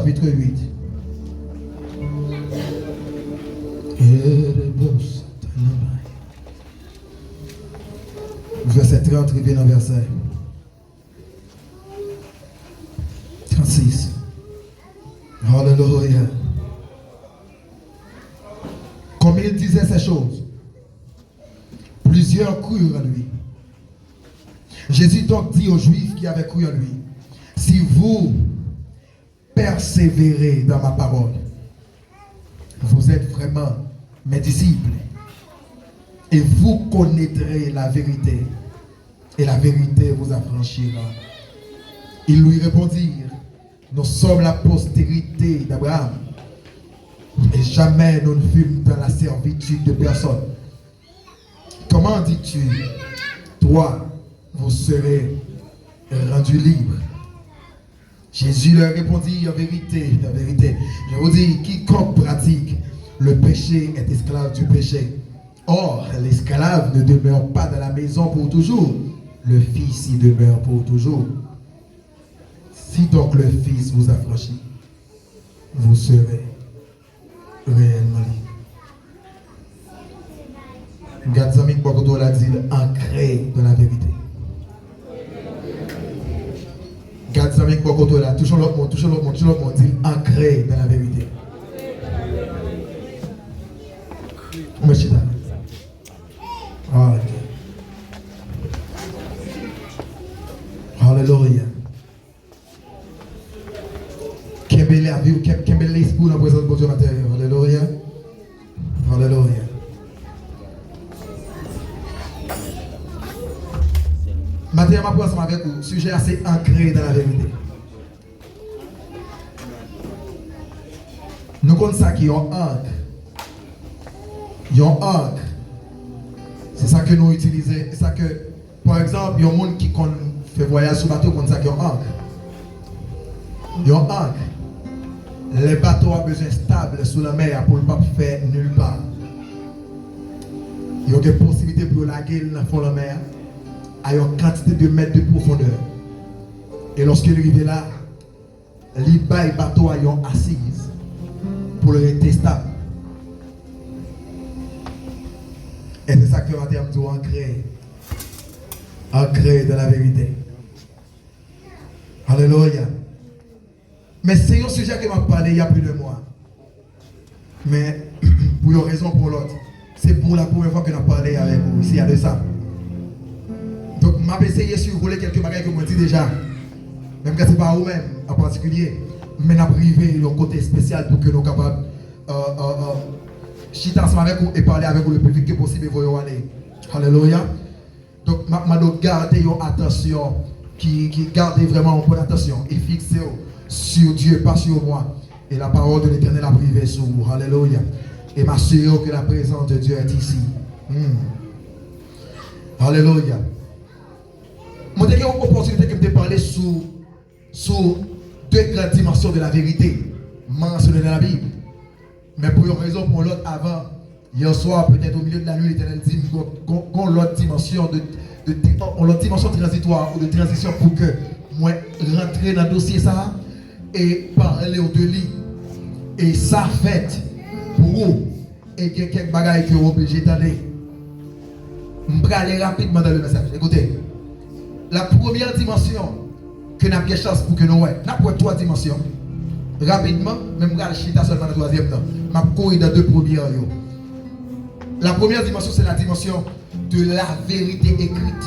chapitre 8. Verset 30, il vient dans verset 36. Alléluia. Comme il disait ces choses, plusieurs crurent en lui. Jésus donc dit aux Juifs qui avaient cru en lui, si vous persévérez dans ma parole, vous êtes vraiment mes disciples et vous connaîtrez la vérité et la vérité vous affranchira. Ils lui répondirent, nous sommes la postérité d'Abraham et jamais nous ne fûmes dans la servitude de personne. Comment dis-tu, toi, vous serez rendus libres? Jésus leur répondit, en vérité, je vous dis, quiconque pratique le péché est esclave du péché. Or, l'esclave ne demeure pas dans la maison pour toujours, le Fils y demeure pour toujours. Si donc le Fils vous affranchit, vous serez réellement libre. Regarde, amis, quoi qu'on l'a dit, ancré dans la vérité. Regarde, amis, quoi qu'on l'a, toujours l'autre monde, dit ancré dans la vérité. Merci. Alléluia. Quel bel esprit dans la présence de Dieu matériel. Alléluia. Alléluia. Maintenant, je vais prendre avec vous. Sujet assez ancré dans la vérité. Nous connaissons ça qui est un ancre. Il y a un ancre. C'est ça que nous utilisons. C'est ça que, par exemple, il y a un monde qui fait voyage sur bateau, comme ça qu'il y a un ancre. Il y a un ancre. Les bateaux ont besoin stable sous la mer pour ne pas faire nulle part. Il y a des possibilités pour laguer dans le fond de la mer à une quantité de mètres de profondeur. Et lorsqu'il arrive là, il bat le bateau à une assise pour le rester stable. Et c'est ça que le terme dit ancré dans la vérité. Alléluia. Mais c'est un sujet qui m'a parlé il y a plus de mois. Mais pour une raison ou pour l'autre, c'est pour la première fois que j'ai parlé avec vous ici, il y a de ça. Donc, je vais essayer de survoler quelques bagages que je me dis déjà. Même que ce n'est pas vous-même en particulier. Mais je vais priver un côté spécial pour que nous soyons capables chiter ensemble avec vous et parler avec vous le plus vite que possible et vous aller. Alléluia. Donc, je dois garder une attention, qui garde vraiment une bonne attention et fixer sur Dieu, pas sur moi. Et la parole de l'Éternel a privé sur vous. Alléluia. Et m'assurer que la présence de Dieu est ici. Alléluia. Moi, j'ai eu une opportunité de parler sur deux grandes dimensions de la vérité mentionnées dans la Bible. Mais pour une raison ou pour l'autre, avant, hier soir, peut-être au milieu de la nuit, l'Éternel dit qu'on l'autre dimension l'autre dimension transitoire ou de transition pour que moi rentrer dans le dossier ça et parler au de lui. Et ça fait pour vous. Et il y a quelques bagages que vous êtes obligés d'aller. Je vais aller rapidement dans le message. Écoutez, la première dimension que nous avons de chance pour que nous voyons, nous avons trois dimensions. Rapidement, même je vais aller seulement dans la troisième temps. Je vais courir dans deux premières. La première dimension, c'est la dimension de la vérité écrite.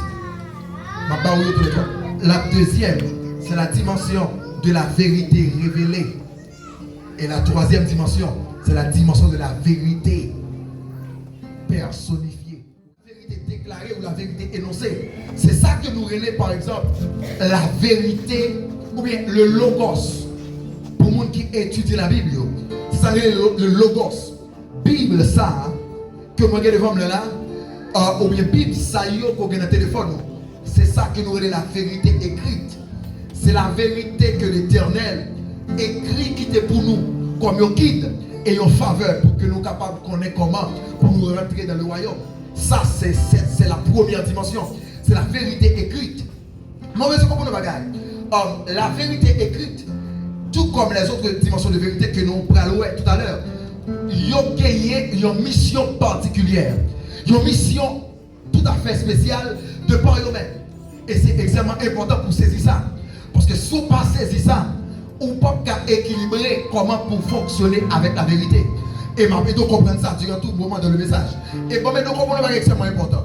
La deuxième, c'est la dimension de la vérité révélée. Et la troisième dimension, c'est la dimension de la vérité personnifiée. La vérité déclarée ou la vérité énoncée. C'est ça que nous relève par exemple la vérité ou bien le logos. Pour les gens qui étudient la Bible, c'est ça le logos. Bible ça, que moi j'ai devant moi là, ou bien Bible ça qu'on a dans le téléphone. C'est ça que nous relève la vérité écrite. C'est la vérité que l'Éternel écrit qui était pour nous comme un guide et une faveur pour que nous soyons capables de connaître comment pour nous rentrer dans le royaume. Ça, c'est la première dimension. C'est la vérité écrite. La vérité écrite, tout comme les autres dimensions de vérité que nous parlons tout à l'heure, ils ont gagné une mission particulière, une mission tout à fait spéciale de par eux-mêmes. Et c'est extrêmement important pour saisir ça. Parce que si on ne pas saisir ça, on ne peut pas équilibrer comment pour fonctionner avec la vérité. Et je vais comprendre ça durant tout le moment dans le message. Et pour me comprendre, c'est extrêmement important.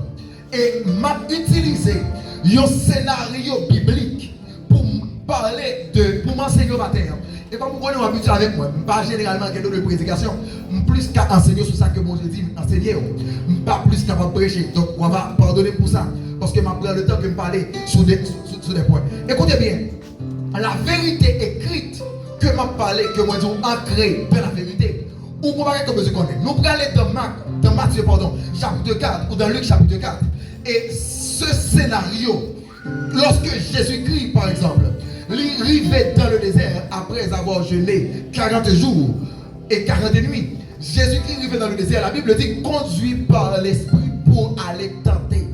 Et je vais utiliser un scénario biblique pour parler pour m'enseigner au matin. Et pas pourquoi nous habitués avec moi. Pas généralement quelque chose de prédication. Plus qu'à enseigner sur ça que mon Dieu dit, enseigner. Pas plus qu'à prêcher. Donc on va pardonner pour ça. Parce que je prends le temps de me parler sur des points. Écoutez bien. La vérité écrite que m'a parlé, que moi dis ancrée dans la vérité. Ou qu'on va comme besoin connaître. Nous prenons aller dans Matthieu, chapitre 4, ou dans Luc chapitre 4. Et ce scénario, lorsque Jésus-Christ, par exemple, arrivait dans le désert après avoir jeûné 40 jours et 40 nuits, Jésus-Christ arrivait dans le désert, la Bible dit conduit par l'Esprit pour aller tenter.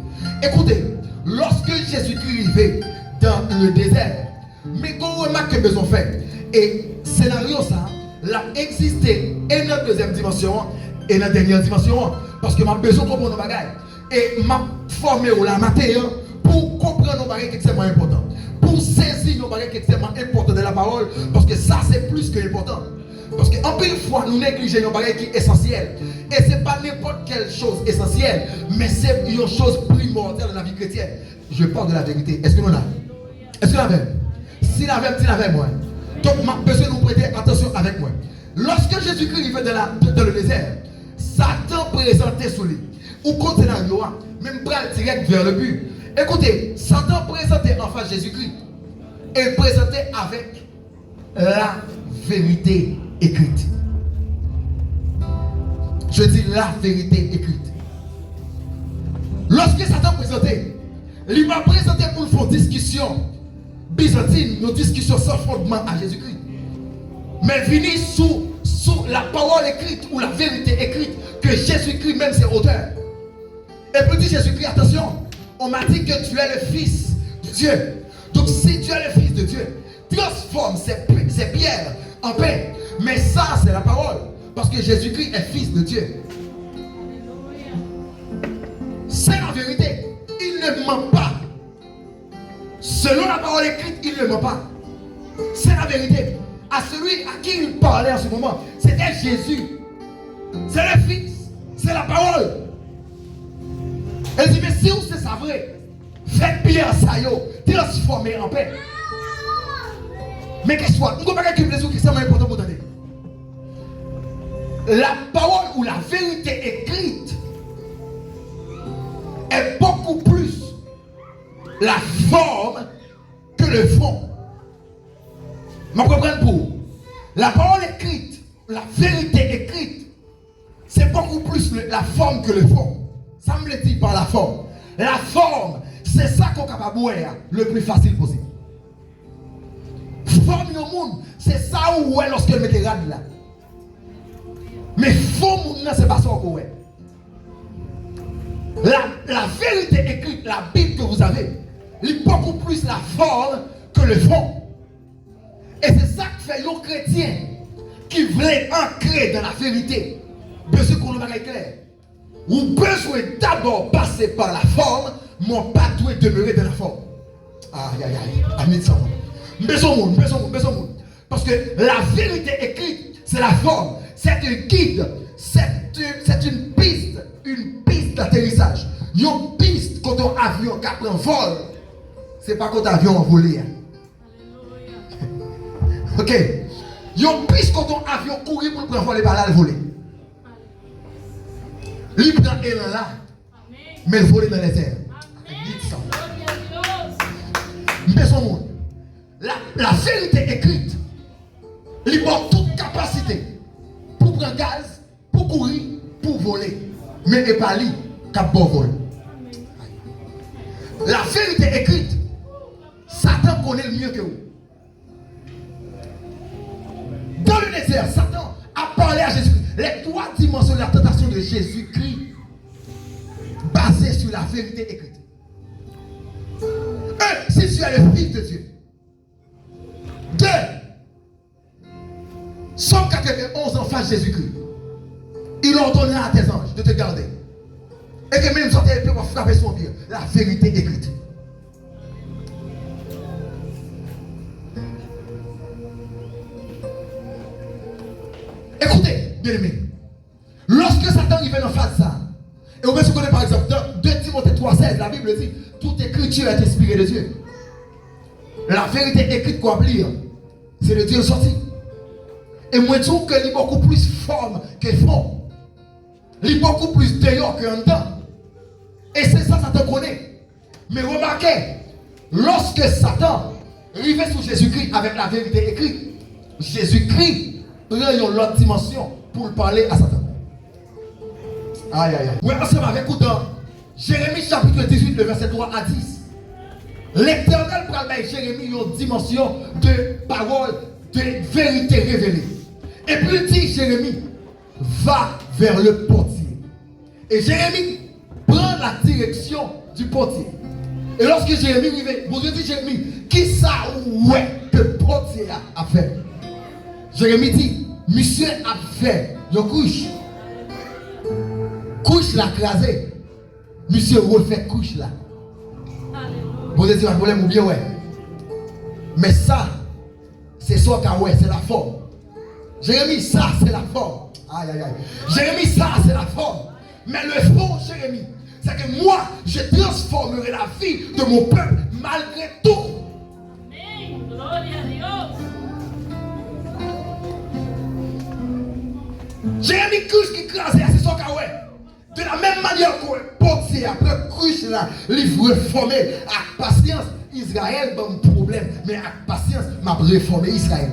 Écoutez, lorsque Jésus-Christ arrivait dans le désert, mais qu'on remarque que besoin fait, et scénario ça, l'a existé et dans la deuxième dimension et dans la dernière dimension, parce que m'a besoin de comprendre nos bagages. Et m'a formé au la matin pour comprendre nos bagages extrêmement importants. Pour saisir nos bagages extrêmement importants de la parole, parce que ça c'est plus que important. Parce qu'en pile fois, nous négligeons nos bagages qui est essentiel. Et ce n'est pas n'importe quelle chose essentielle, mais c'est une chose primordiale dans la vie chrétienne. Je parle de la vérité. Est-ce que nous l'avons? Est-ce que nous l'avons? Si nous l'avons, moi. Donc, je besoin de nous prêter attention avec moi. Lorsque Jésus-Christ arrivait dans le désert, Satan présentait sous lui. Ou contre scénario, même bras direct vers le but. Écoutez, Satan présentait en face Jésus-Christ. Et présentait avec la vérité écrite. Je dis la vérité écrite. Lorsque Satan présentait, il m'a présenté pour faire une discussion byzantine, une discussion sans fondement à Jésus-Christ. Mais venir sous la parole écrite ou la vérité écrite que Jésus-Christ même c'est auteur. Et puis dit Jésus-Christ, attention, on m'a dit que tu es le Fils de Dieu. Donc si tu es le Fils de Dieu, transforme ces pierres en pain. Mais ça c'est la parole. Parce que Jésus-Christ est Fils de Dieu. C'est la vérité. Il ne ment pas. Selon la parole écrite, il ne ment pas. C'est la vérité. À celui à qui il parlait en ce moment, c'était Jésus. C'est le Fils. C'est la parole. Elle dit, mais si vous c'est ça vrai, faites bien ça, transformez en paix. Mais qu'est-ce que soit, nous ne qui est extrêmement important pour donner. La parole ou la vérité écrite est beaucoup plus la forme que le fond. Vous comprenez pour la parole écrite, la vérité écrite, c'est beaucoup plus la forme que le fond. Ça me le dit par la forme. La forme, c'est ça qu'on est capable de voir le plus facile possible. Forme au monde, c'est ça où est lorsque le met là. Mais faux monde, c'est pas ça qu'on est. La vérité écrite, la Bible que vous avez, est beaucoup plus la forme que le fond. Et c'est ça que fait les chrétiens qui veulent ancrer dans la vérité. Besoin qu'on le mette clair. Ou besoin d'abord passer par la forme, mais pas doit demeurer dans la forme. Aïe, aïe, aïe. Amen, ça. Besoin. Parce que la vérité écrite, c'est la forme. C'est un guide. C'est une piste d'atterrissage. Une piste quand un avion qui prend vol. Ce n'est pas quand un avion envolé. Ok. Une piste quand un avion courir pour prendre vol et pas là le voler. Il prend élan là, mais le voler dans les airs. Dites ça. La vérité écrite, il porte toute capacité pour prendre gaz, pour courir, pour voler. Mais il n'est pas lui qui a bon vol. La vérité écrite, Satan connaît le mieux que vous. Dans le désert, Satan a parlé à Jésus-Christ. Les trois dimensions de la tentation de Jésus-Christ basées sur la vérité écrite. Un, si tu es le Fils de Dieu. Deux, les 11 enfants de Jésus-Christ, il ordonna à tes anges de te garder. Et que même sortir peut frapper son pied. La vérité écrite. Écoutez, bien aimé. Lorsque Satan arrive en face de ça, et on peut se connaître par exemple dans 2 Timothée 3,16, la Bible dit toute écriture est inspirée de Dieu. La vérité écrite qu'on lire, c'est le Dieu sorti. Et moi je trouve qu'il est beaucoup plus forme que fond. Il est beaucoup plus dehors qu'en dedans. Et c'est ça, ça te connaît. Mais remarquez, lorsque Satan arrivait sur Jésus-Christ avec la vérité écrite, Jésus-Christ prend une autre dimension pour parler à Satan. Aïe, aïe, aïe. Oui, ensemble avec vous dans Jérémie chapitre 18, le verset 3 à 10. L'Éternel prend Jérémie une dimension de parole, de vérité révélée. Et puis il dit Jérémie, va vers le portier. Et Jérémie prend la direction du portier. Et lorsque Jérémie arrive, bon Dieu dit Jérémie, qui ça ouais que le portier a fait? Jérémie dit, monsieur a fait une couche. Couche l'a crasé. Monsieur refait couche là. Bon Dieu dit un problème ou bien ouais. Mais ça, c'est ça qu'a ouais, c'est la forme. Jérémie, ça c'est la forme. Aïe aïe aïe. Jérémie, ça c'est la forme. Mais le fond, Jérémie, c'est que moi, je transformerai la vie de mon peuple malgré tout. Amen. Gloria a Dios. Jérémie couche qui crase, c'est ça qu'a ouais. De la même manière que le portier après couche là, livre reformé avec patience, Israël a un problème, mais avec patience, m'a réformé Israël.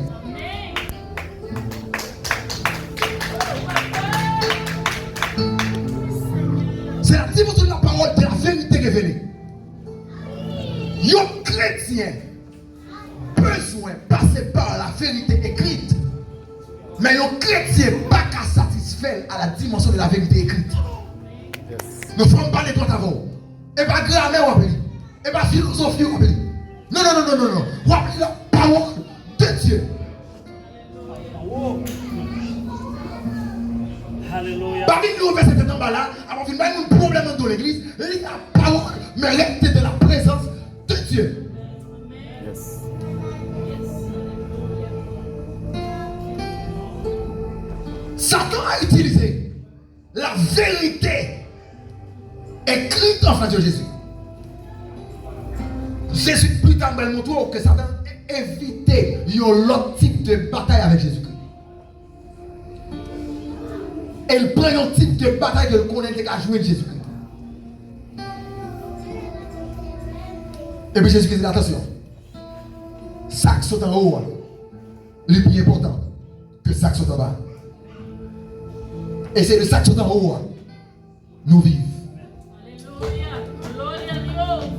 C'est la dimension de la parole de la vérité révélée. Un chrétien besoin de passer par la vérité écrite, mais un chrétien pas qu'à satisfaire à la dimension de la vérité écrite. Ne faisons pas les droits avant. Et pas grammaire, et pas philosophie. Non. On appelle la parole de Dieu. Alléluia. Parmi nous, verset en bas là, avant de faire un problème dans l'église, la parole mérite de la présence de Dieu. Yes. Satan a utilisé la vérité écrite en face de Jésus. Jésus, plus tard, il montre que Satan a évité un autre type de bataille avec Jésus-Christ. Elle prend un type de bataille que le connaît qu'à jouer de Jésus-Christ. Et puis Jésus-Christ dit attention, ça qui sont en haut, le plus important que ça qui sont en bas. Et c'est le ça qui sont en haut, nous vivons. Alléluia. Gloria a Dios.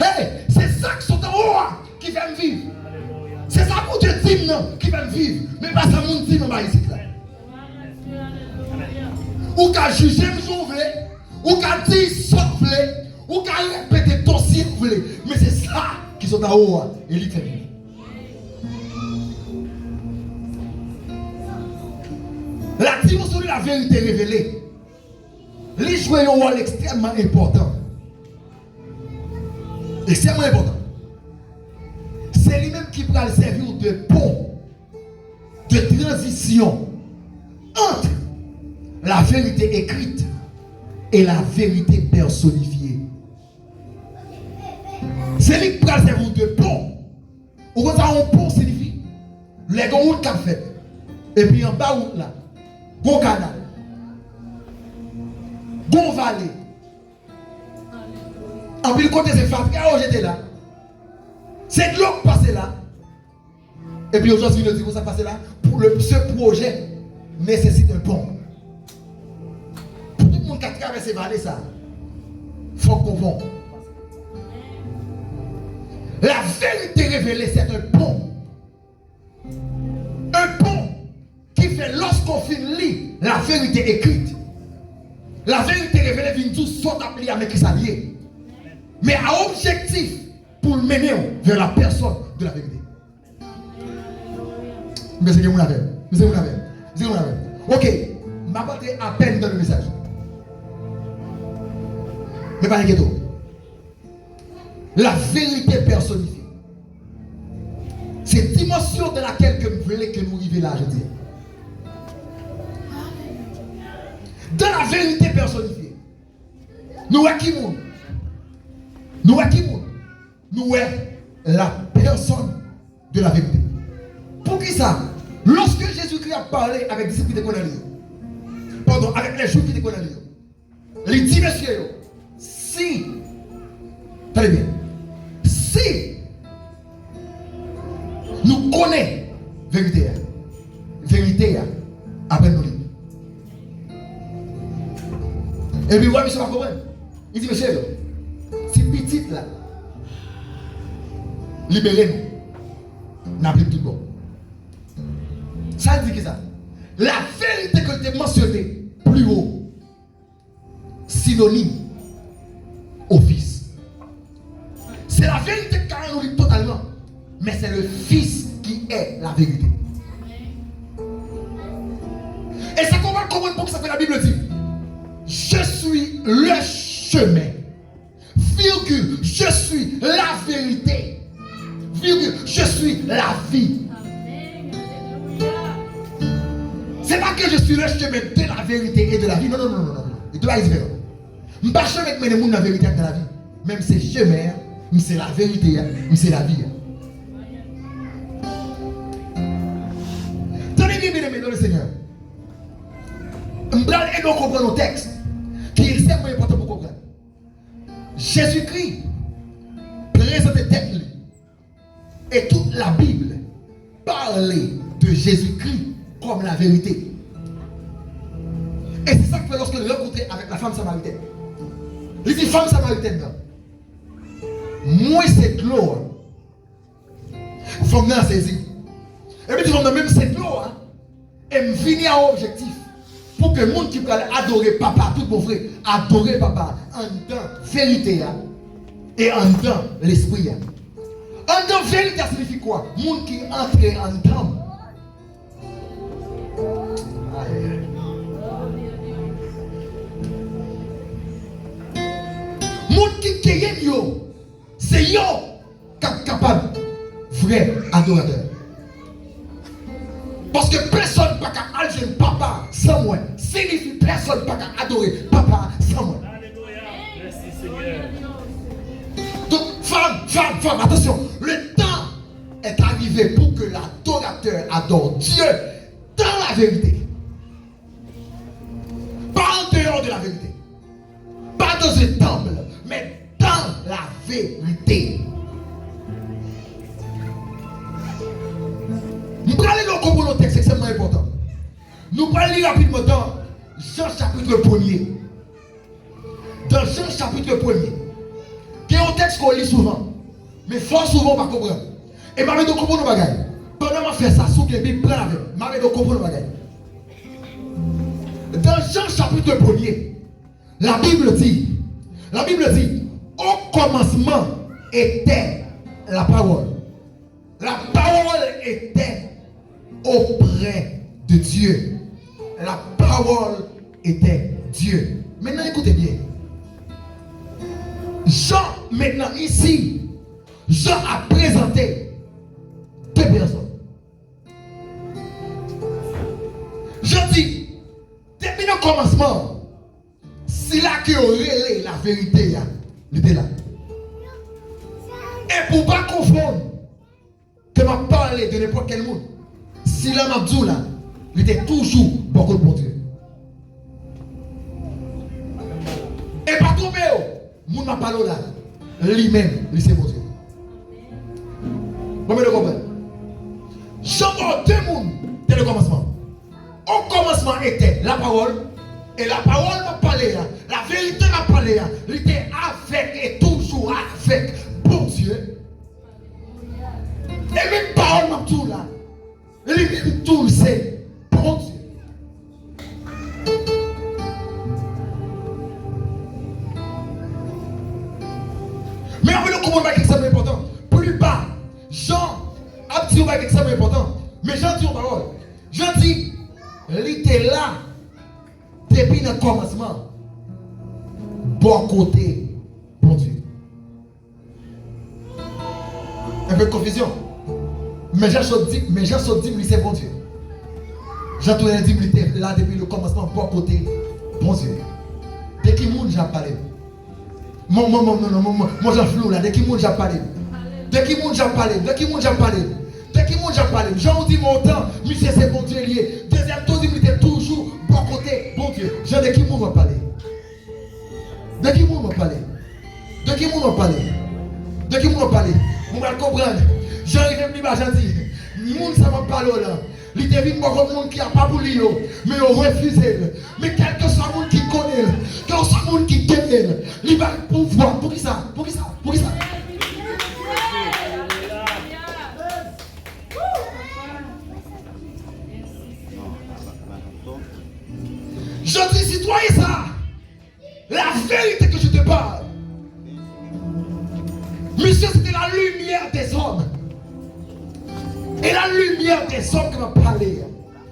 Hey, c'est ça qui sont en haut qui viennent vivre. C'est ça pour Dieu dit non qui viennent vivre. Mais pas ça mon dit non ici là. Ou qu'à juger si vous voulez, ou qu'à dire si vous voulez, ou qu'à répéter ton si vous voulez. Mais c'est ça qui sont en haut et l'éternel. La dimension de la vérité révélée, les jouer un rôle extrêmement important. Extrêmement important. C'est lui-même qui va servir de pont, de transition entre la vérité écrite et la vérité personnifiée. C'est lui qui va servir de pont. Ou quand ça, un pont signifie les gros routes qu'a fait. Et puis en bas route là, bon canal, bon vallée. En plus, côté c'est fabriqué, j'étais là. C'est de l'eau qui passe là. Et puis aujourd'hui, je dis que ça passe là. Pour ce projet nécessite un pont. Pour tout le monde qui a traversé vallée, ça, il faut qu'on pont. La vérité révélée, c'est un pont. Un pont qui fait lorsqu'on finit la vérité écrite. La vérité révélée vient tout soit appelée avec qui s'allier. Mais à objectif pour mener vers la personne de la vérité. Mais c'est que vous l'avez. Dis-moi la même. Ok, m'a pas à peine dans le message. Mais pas inquiétez. La vérité personnifiée. C'est la dimension dans laquelle que vous voulez que nous arrivions là, je dis. Dans la vérité personnifiée. Nous sommes qui nous? Nous sommes qui nous? Nous sommes la personne de la vérité. Pour qui ça? Lorsque Jésus-Christ a parlé avec les disciples de Cornélien, pardon, avec les juifs de Cornélien, il dit, messieurs, si, très bien, si nous connaissons la vérité, après nous. Et puis, ouais, monsieur, va comprendre. Il dit, monsieur, si petite là, libérez-nous, n'a plus tout bon. Ça dit que ça. La vérité que tu as mentionnée plus haut, synonyme au Fils. C'est la vérité qui nous dit totalement, mais c'est le Fils qui est la vérité. Et c'est comment pour que ça fait la Bible dit, je suis le chemin, virgule, je suis la vérité, virgule, je suis la vie. C'est pas que je suis le chemin de la vérité et de la vie. Non, non, non, non, non. Il doit être différent. Je ne suis pas chemin de la vérité et de la vie. Même c'est chemin, c'est la vérité, c'est la vie. Tenez bien, bien, dans le Seigneur. Je vais comprendre nos textes qui est extrêmement important pour comprendre. Jésus-Christ présentait tête et toute la Bible parlait de Jésus-Christ comme la vérité. Et c'est ça que fait lorsque il rencontrait avec la femme samaritaine. Il dit, femme samaritaine, moi c'est de l'eau. Femme n'a saisi. Et puis, il dit, même cette l'eau, et me finit à objectif. Pour que le monde qui peut adorer papa, tout mon frère, adorer papa, en dedans vérité et en dedans l'esprit. En dedans vérité, ça signifie quoi? Le monde qui entre en dedans. Monde qui est yo, c'est yo qui est capable, vrai adorateur. Parce que personne ne peut adorer papa sans moi. Signifie personne ne peut adorer papa sans moi. Alléluia. Merci Seigneur. Donc, femme, attention. Le temps est arrivé pour que l'adorateur adore Dieu dans la vérité. Pas en dehors de la vérité. Pas dans un temple, mais dans la vérité. Nous allons comprendre le texte, c'est extrêmement important. Nous allons lire rapidement dans Jean chapitre 1er. Dans Jean chapitre 1er, qui est un texte qu'on lit souvent, mais fort souvent on va comprendre. Et je vais comprendre le bagage. Pendant que je fais ça, sous que Bible prend avec, je vais comprendre le bagage. Dans Jean chapitre 1er, la Bible dit, au commencement était la parole. La parole était auprès de Dieu. La parole était Dieu. Maintenant, écoutez bien. Jean, maintenant ici, Jean a présenté deux personnes. Jean dit, depuis le commencement, c'est là que aurait la vérité, il était là. Et pour ne pas confondre, que m'a parlé de n'importe quel monde, si là m'a dit là, il était toujours beaucoup pour Dieu. Et pas tomber, mon m'a parlé là, lui-même, lui c'est mon Dieu. Vous me le comprenez? J'entends deux mondes dès le commencement. Au commencement était la parole, et la parole m'a parlé là, la vérité m'a parlé là, il était avec et toujours avec bon Dieu. Et même parole m'a tout là, lui-même tout c'est bon Dieu. Mais on veut le comprendre avec ça important. Plus bas, Jean a dit avec ça important. Mais Jean dit aux paroles. Jean dit, vérité là, depuis le commencement, bon côté, bon Dieu. Un peu de confusion. Mais Jean se dit, c'est bon Dieu. Jean te dit, là depuis le commencement, bon côté, bon Dieu. Dès qu'il monde, j'ai parlé. Mon Jean flou là, dès qu'il monde, j'ai parlé. Dès qu'il monde, j'ai parlé. Dès qu'il monde, j'ai parlé. Dès qu'il monde, j'ai parlé. Jean dit mon temps, monsieur, c'est bon Dieu lié. Deuxième tour, il était toujours bon côté, bon Dieu. Jean, dès qu'il monde, va parler. Dès qu'il monde, va parler. Dès qu'il monde, va parler. Dès qu'il monde, va parler. Vous allez comprendre. J'arrive à me dire, j'en dis, le monde, ça va parler là. Il devine pas comme monde qui n'a pas voulu, mais il refusé. Mais quel que soit le monde qui connaît, quel que soit le monde qui gagne, il va pouvoir. Pour qui ça? Pour qui ça? Pour qui ça? Je dis, citoyen, ça, la vérité que je te parle. Monsieur, c'était la lumière des hommes. Et la lumière des hommes qui m'a parlé.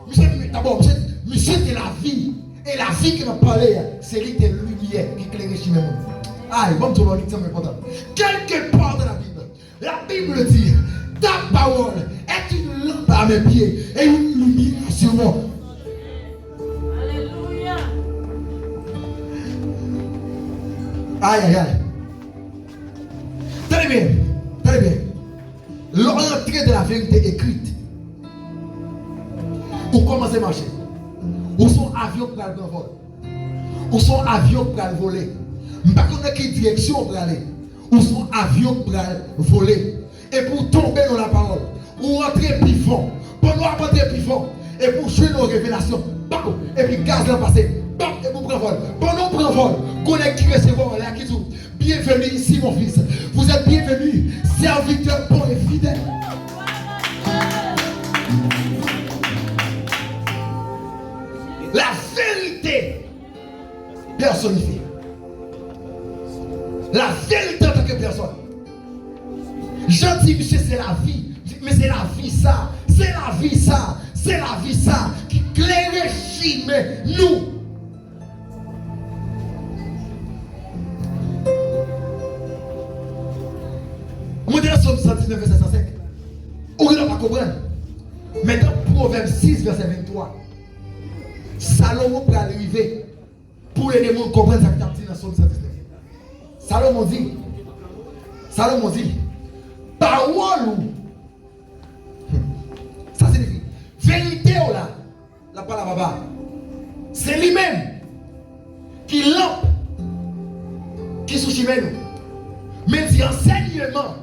Monsieur, d'abord, monsieur, c'est la vie. Et la vie qui m'a parlé, c'est lui qui est lumière qui éclaire chez moi. Aïe, bon, tout le monde, c'est important. Quelque part dans la Bible dit, ta parole est une lampe à mes pieds et une lumière sur moi. Alléluia. Aïe, aïe, aïe. Très bien, très bien. L'entrée de la vérité écrite. Où commencer à marcher? Où sont avions pour aller vol? Où sont avions pour aller voler? Je ne sais pas quelle direction pour aller. Où sont avions pour aller voler? Et pour tomber dans la parole. Ou rentrer plus fort. Pour nous rentrer plus fort. Et pour jouer nos révélations. Et puis gaz là passé. Et pour prendre vol. Pour nous prendre vol. Qu'on est qui recevoir là qui tout. Bienvenue ici mon fils. Vous êtes bienvenus. Serviteur bon et fidèle. La vérité personnifiée. La vérité en tant que personne. Je dis, monsieur, c'est la vie. Mais c'est la vie ça. C'est la vie ça. C'est la vie ça. Qui clarifie nous. Moi, dans Somme 119, verset 105. Vous ne pas comprendre. Maintenant, Proverbe 6, verset 23. Salomon peut arriver pour les démons comprendre ce qu'il a dit dans Somme 119. Salomon dit, parole, ça signifie, vérité ou là, la parole là, c'est lui-même qui lampe, qui soucie nous. Mais il dit enseignement.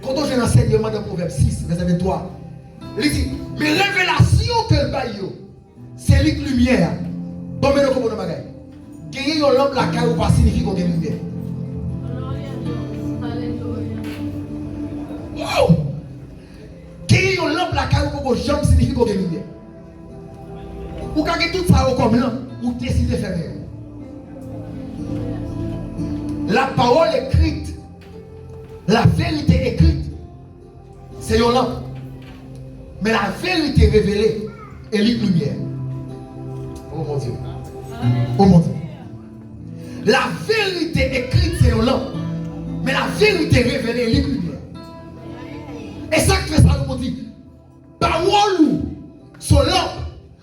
Quand on fait l'enseignement dans Proverbe 6, verset 23, il dit, mais révélation que le baillot, c'est lui lumière. Bon, mais nous comprenons ma gueule. Qu'il y ait une lampe la caille ou pas signifie qu'on a une lumière. Wow! Qu'il y ait une lampe la caille ou pas jambe signifie qu'on a une lumière. Ou quand tout ça comme là, ou décider de faire. La parole écrite, la vérité écrite, c'est une lampe. Mais la vérité révélée est une lumière. Oh mon Dieu. Oh mon Dieu. La vérité écrite, c'est une lampe. Mais la vérité révélée est une lumière. Et ça que Salomon dit, parole sont lampe,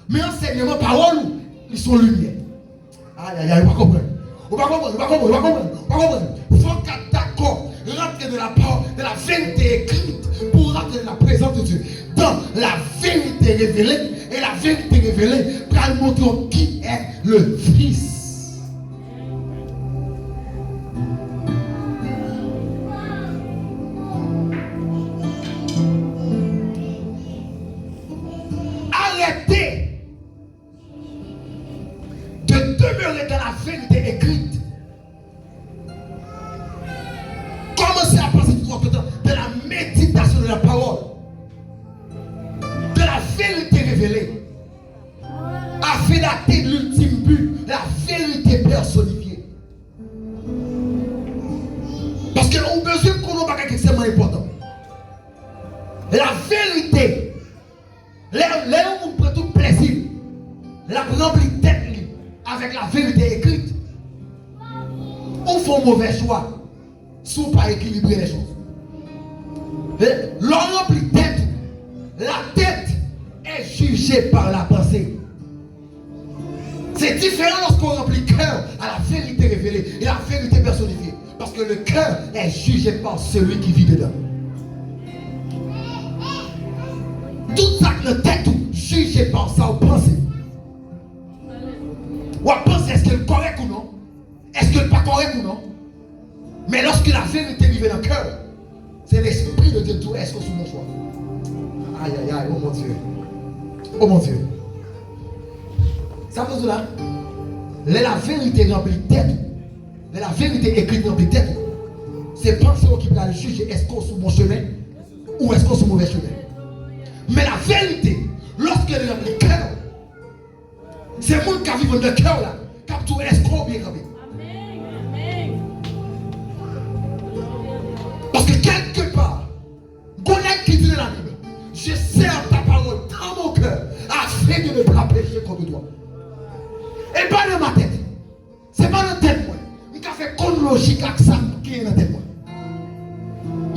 mais enseignement, parole, ils sont lumière. Aïe, aïe, aïe, on va comprendre. On va comprendre. Il faut qu'être d'accord, rentrer de la parole, de la vérité écrite, pour rentrer dans la présence de Dieu. Dans la vérité révélée, et la vérité révélée, pour nous montrer qui est le Fils. Arrêtez de demeurer dans la vérité écrite. Commencez à passer tout votre temps de la méditation de la parole, de la vérité révélée, afin d'atteindre l'ultime but, la vérité personnifiée. Parce que l'on a besoin qu'on ait quelque chose d'extrêmement important. La vérité, là où on prend tout plaisir la rempli tête avec la vérité écrite, on fait un mauvais choix si on pas équilibrer les choses. L'on remplit tête, la tête est jugée par la pensée. C'est différent lorsqu'on remplit le cœur à la vérité révélée et la vérité personnifiée. Parce que le cœur est jugé par celui qui vit dedans. Tout ça que le tête jugé par ça ou pensée. Ou à penser est-ce qu'elle est correcte ou non? Est-ce qu'elle n'est pas correcte ou non? Mais lorsque la vérité vit dans le cœur, c'est l'esprit de Dieu tout est sous mon choix. Aïe aïe aïe, oh mon Dieu. Oh mon Dieu. Ça veut dire là, la vérité remplit tête, la vérité écrite remplit tête, c'est penser qui peut aller juger est-ce qu'on est sur mon chemin ou est-ce qu'on est sur mauvais chemin. Mais la vérité, lorsqu'elle est remplie le cœur, c'est le monde qui vit dans le cœur là, qui a tout est-ce qu'on bien rempli. Parce que quelque part, connaître qui dit dans la Bible, je sers ta parole dans mon cœur afin de ne pas pécher contre toi. Et pas dans ma tête. C'est pas dans la tête moi. Il a fait comme logique avec ça qui est dans la tête moi.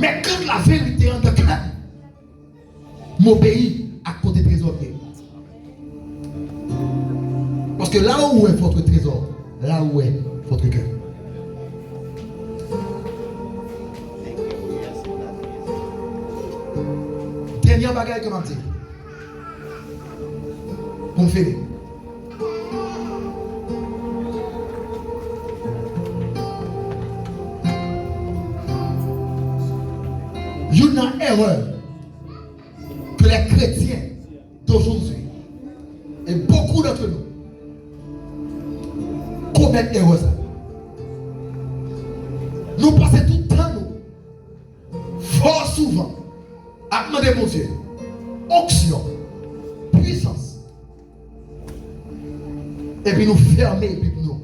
Mais quand la vérité est en le cœur, m'obéit à côté trésorier. Parce que là où est votre trésor, là où est votre cœur. Dernière bagaille que m'a dit. Pour me faire. Une erreur que les chrétiens d'aujourd'hui et beaucoup d'entre nous commettent erreur ça. Nous passons tout le temps, nous, fort souvent, à demander mon Dieu, onction, puissance, et puis nous fermer, et puis nous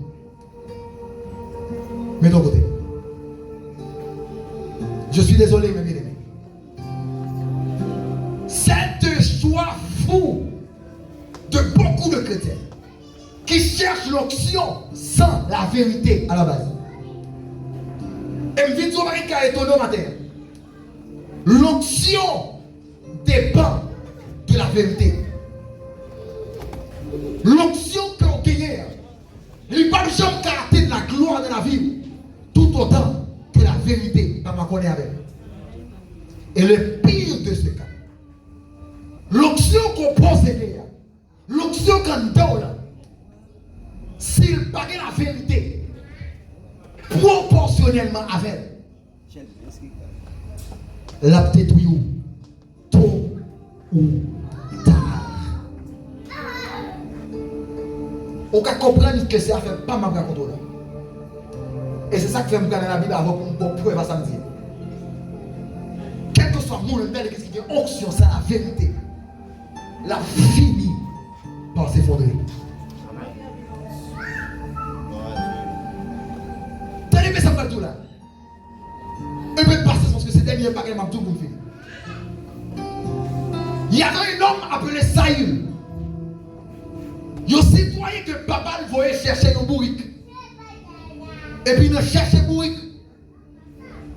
mettons de côté. Je suis désolé, mes bien-aimés. C'est un choix fou de beaucoup de chrétiens qui cherchent l'onction sans la vérité à la base. Et me dit tout le qui est étonné matin. L'onction dépend de la vérité. L'onction qu'on gagne, il n'y a pas de gens qui ont la gloire de la vie tout autant que la vérité dans ma connaît avec. Et le pire de ce cas, l'onction qu'on pose derrière, l'onction qu'on donne, s'il pas la vérité, proportionnellement avec la détruit tôt ou tard. On peut comprendre que ça fait pas mal de contrôle. Et c'est ça qui fait me garder la Bible avant pour preuve à samedi. Quel que soit mon tel qui est onction, c'est la vérité. La fini par s'effondrer. Tenez, mais ça va tout là. Et puis passer parce que c'est dernier paquet m'a tout pour finir. Il y avait un homme appelé Saül. Il y a un citoyen que papa le voyait chercher nos bourriques. Et puis il a cherché bourrique.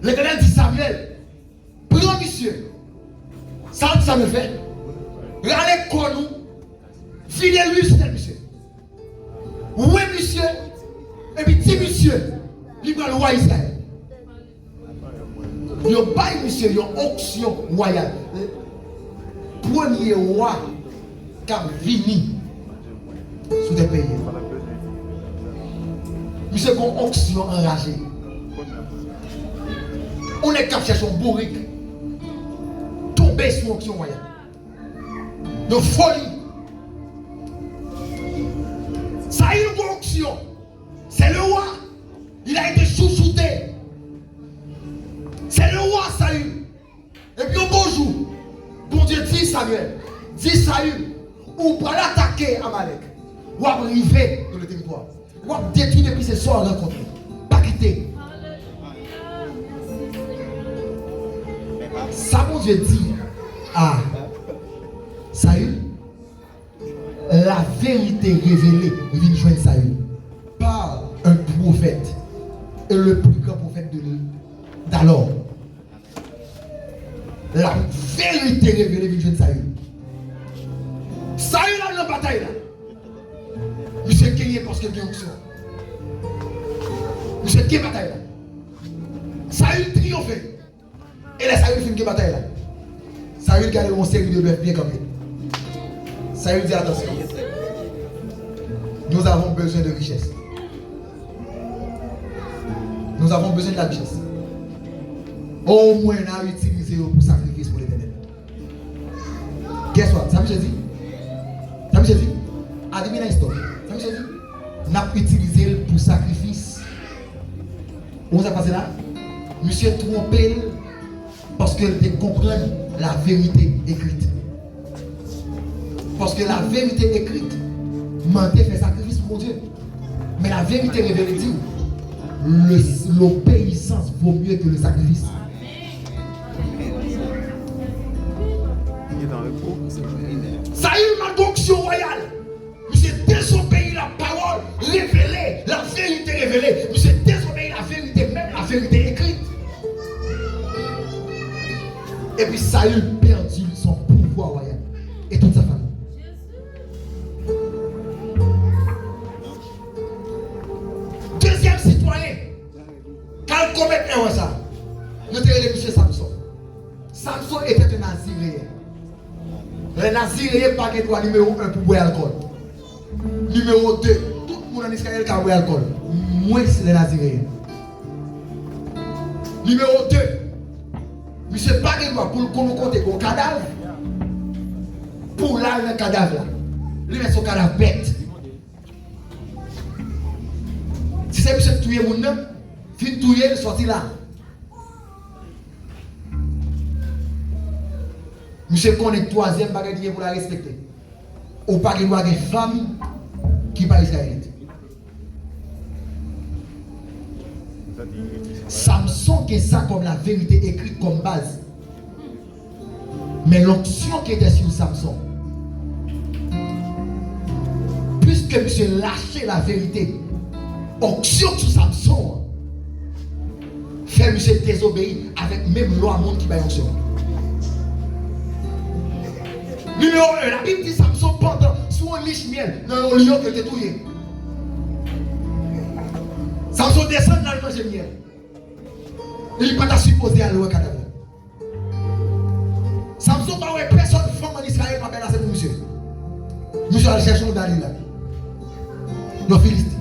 L'Éternel dit Samuel, prends monsieur. Ça me fait. Regardez quoi nous. Fidèle-lui, c'est monsieur. Oui, monsieur. Et puis petit monsieur. Il va le roi Israël. Il n'y a pas monsieur, il y a une onction royale. Premier roi qui a venu sous des pays. Monsieur, une onction enragée. On est capable de chercher un bourrique. Tomber sur l'onction royale. De folie. Ça a une onction. C'est le roi. Il a été chouchouté. C'est le roi Saül. Et puis au bonjour, bon Dieu dit Samuel, dit Saül, ou pour l'attaquer Amalek, ou arriver dans le territoire, ou détruire depuis ce soir rencontré, pas quitter. Ça mon Dieu dit à Saül, la vérité révélée vient joindre Saül par un prophète, et le plus grand prophète d'alors. La vérité révélée vient joindre Saül. Saül a une bataille là. Monsieur gagné parce que bien onction. Monsieur gagné bataille là. Saül triomphé. Et là Saül fait une bataille là. Saül gagne une série de bœufs bien campés. Saül dit attention. Nous avons besoin de richesse. Nous avons besoin de la richesse. Au moins, on a utilisé pour sacrifice pour l'Éternel. Qu'est-ce que ça veut dire? Ça veut dire? Adivine l'histoire. Ça veut dire? On a utilisé pour sacrifice. Où ça passe là? Monsieur trompé parce qu'il comprend la vérité écrite. Parce que la vérité écrite, mentait fait sacrifice pour Dieu. Mais la vérité révélée dit, l'obéissance vaut mieux que le sacrifice. Saül m'a d'onction royale. Monsieur désobéit la parole révélée, la vérité révélée. Monsieur désobéit la vérité, même la vérité écrite. Et puis Saül perdit son pouvoir royal et toute sa famille. Deuxième citoyen, quand il commet un ça, nous avons M. Samson. Samson était un Naziréen. Le Naziréen pas de droit numéro 1 pour boire l'alcool. Numéro 2, tout le monde en Israël qui a boire l'alcool. Moi, c'est le Naziréen. Numéro 2, monsieur pas de droit pour le compter au cadavre. Pour là, le cadavre là. Lui met son cadavre bête. Si c'est monsieur tuer mon nom, fin tuer, sorti là. Monsieur connaît troisième bagage pour la respecter. Ou pas qu'il y a des femmes qui ne sont pas israélites. Samson qui est ça comme la vérité écrite comme base. Mais l'onction qui était sur Samson, puisque monsieur lâchait la vérité, onction sur Samson, fait monsieur désobéir avec même loi monde qui va onction. Numéro 1, la Bible dit Samson pendant sous un liche miel dans un lion que tu as touillé. Samson descend dans le manger miel. Il n'est pas supposé aller au cadavre. Samson n'a pas personne femme en Israël qui appelle à ce monsieur. Monsieur a cherché un Dalila. Nos Philistins.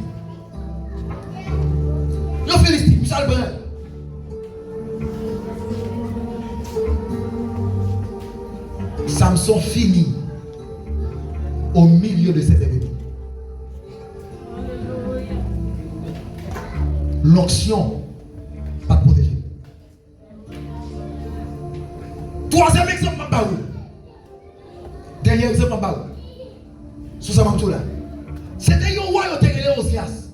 Nos Philistins, monsieur Albert. Samson finit au milieu de ses ennemis. L'onction, pas protégée. Troisième exemple, ma parole. Dernier exemple, ma parole. Sous sa manteau là. C'était un roi qui était relé Osias.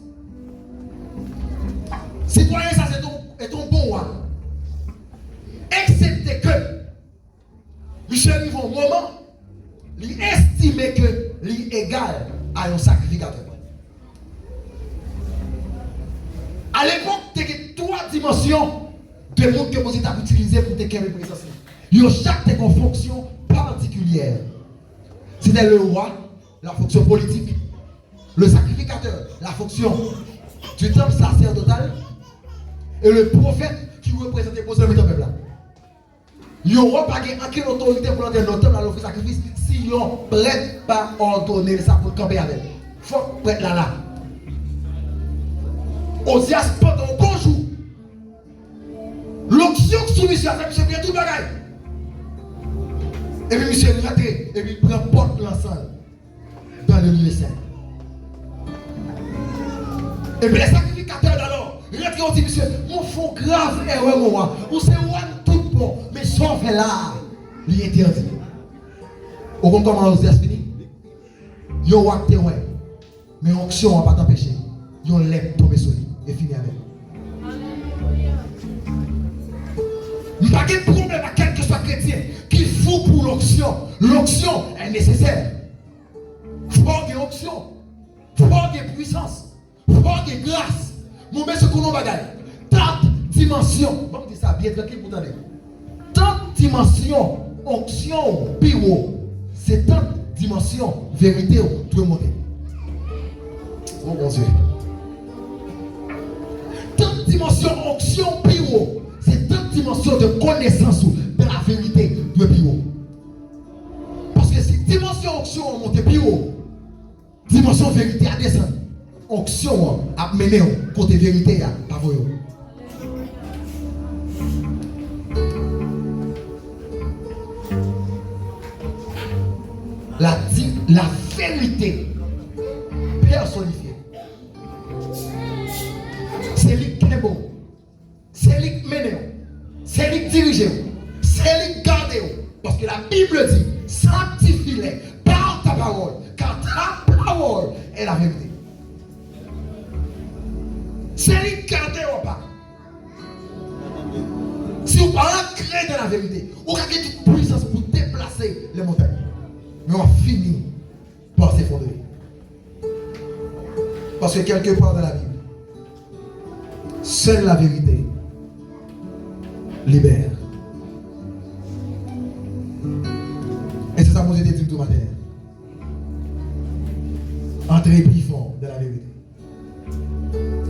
Citoyen, ça c'est ton bon roi. Excepté que Michel arrive au moment, il estime que il est égal à un sacrificateur. À l'époque, tu as trois dimensions de monde que vous avez utilisé pour te créer présence. Il y a chaque une fonction particulière. C'était le roi, la fonction politique, le sacrificateur, la fonction du temple sacerdotal, et le prophète qui représente les besoins du peuple. Ils n'auront pas aucune autorité pour l'entrer dans le temple à l'offrir sacrifice si ils n'ont pas ordonné ça pour camper avec. Il faut prêtre là. Osias pendant un bon jour. L'onction sous monsieur a fait monsieur bien tout le bagage. Et puis monsieur est rentré et puis il prend porte l'ensemble dans le lieu saint. Et puis les sacrificateurs d'alors, il rentrent et dit monsieur, mon fond grave erreur mon roi. Ou c'est one tout bon, mais sauf là, il est interdit. Au compte comment Osias finit? Ils ont acté ouais. Mais l'onction n'a pas t'empêcher. Ils ont l'air tombé sur lui et fini avec. Il n'y a pas de problème à quel que soit chrétien qu'il faut pour l'onction. L'onction est nécessaire. Il faut que l'onction onction, faut de puissance, faut de grâce. Mon monsieur qu'on a bagaille. Tant dimension. Bon, dis ça bien tranquille pour t'entendre. Tant dimension, onction, bureau. C'est tant dimension, vérité, tout le monde. Oh mon Dieu. Tant dimension, onction, bureau. C'est tant dimension de connaissance de la vérité de bureau. Parce que si dimension, onction, monte plus haut, dimension vérité à descendre. Onction a mené côté vérité à pas vrai. La vérité personnifiée. C'est lui qui est bon. C'est lui qui mène. C'est lui qui dirige. C'est lui qui garde. Parce que la Bible dit, sanctifie-les par ta parole. Car ta parole est la vérité. C'est lui qui garde ou pas. Si vous pas ancré dans la vérité, vous avez toute puissance pour déplacer les montagnes. Mais on finit par s'effondrer. Parce que quelque part dans la Bible, seule la vérité libère. Et c'est ça que moi j'ai dit tout matin. Entrez plus fort de la vérité.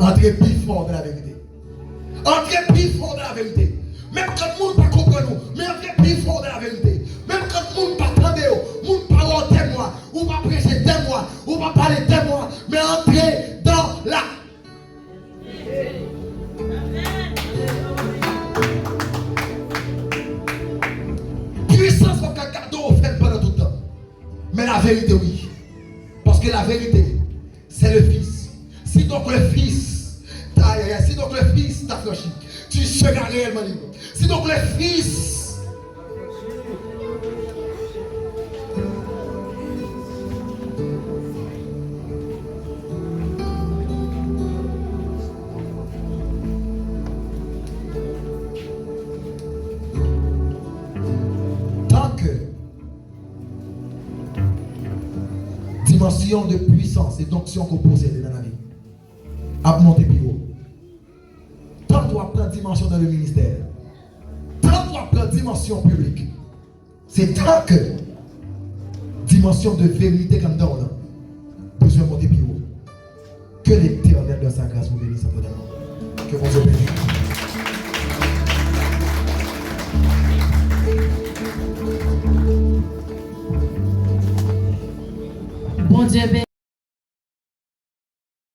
Entrez plus fort de la vérité. Entrez plus fort de la vérité. Même quand le monde ne comprend pas nous, mais entrez plus fort de la vérité. Même quand le monde ne comprend pas, le monde ne parle pas témoin, ou pas prêcher témoin, ou pas parler témoin, mais entrez dans la. Puissance comme un cadeau fait pendant tout le temps. Mais la vérité, oui. Parce que la vérité, c'est le Fils. Si donc le Fils t'a franchi, tu seras réellement libre. Si donc le Fils dimension de puissance et d'onction qu'on possède dans la vie. À monter plus haut. Tant qu'on prend dimension dans le ministère, tant qu'on prend dimension publique, c'est tant que dimension de vérité comme dans là, besoin de monter plus haut. Que l'Éternel de sa grâce vous bénisse abondamment. Que vous bénisse. Bon Dieu,